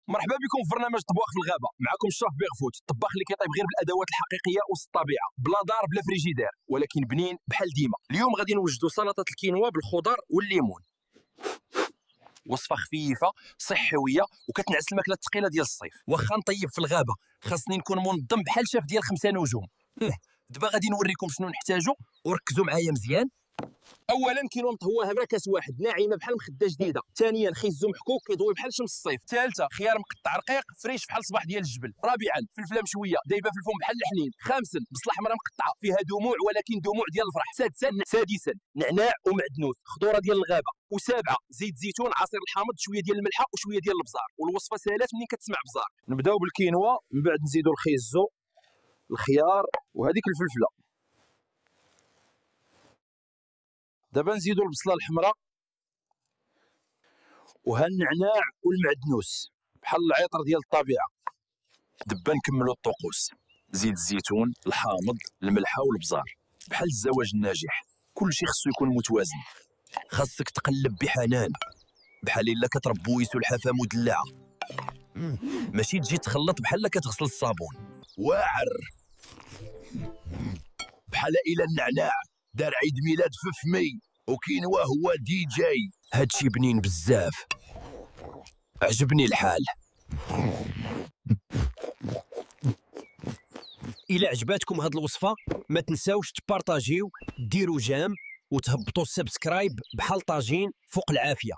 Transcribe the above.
مرحبا بكم في برنامج طباخ في الغابه. معكم الشاف بيغفوت، الطباخ اللي كيطيب غير بالادوات الحقيقيه وسط الطبيعه، بلا دار بلا فريجيدير، ولكن بنين بحال ديما. اليوم غادي نوجدوا سلطه الكينوا بالخضر والليمون. وصفه خفيفه صحويه وكتنعس الماكله الثقيله ديال الصيف. واخا نطيب في الغابه خاصني نكون منظم بحال شاف ديال 5 نجوم. دابا غادي نوريكم شنو نحتاجو وركزوا معايا مزيان. اولا كيلو مطهوه هبره كاس واحد ناعمه بحال مخده جديده. ثانيا خيزو محكوك كيضوي بحال شمس الصيف. ثالثا خيار مقطع رقيق فريش بحال صباح ديال الجبل. رابعا فلفله مشويه دايبه في الفم بحال الحنين. خامسا بصله حمراء مقطعه فيها دموع ولكن دموع ديال الفرح. سادسا نعناع ومعدنوس خضوره ديال الغابه. وسابعه زيت زيتون عصير الحامض شويه ديال الملحه وشويه ديال البزار. والوصفه سالات منين كتسمع بزار. نبداو بالكينوا من بعد نزيدو الخيزو الخيار وهذيك الفلفله. دابا نزيدو البصله الحمراء وها النعناع والمعدنوس بحال العطر ديال الطبيعه. دابا نكملو الطقوس، زيت الزيتون الحامض الملحه والبزار بحال الزواج الناجح. كلشي خصو يكون متوازن. خاصك تقلب بحنان بحال الا كتربي سلحفاه مدلعه، ماشي تجي تخلط بحال كتغسل الصابون. واعر بحال الا النعناع دار عيد ميلاد في فمي وكينوا هو دي جاي. هادشي بنين بزاف، عجبني الحال. الى عجباتكم هاد الوصفه ما تنساوش تبارطاجيو، ديروا جيم وتهبطوا السبسكرايب بحال طاجين فوق العافيه.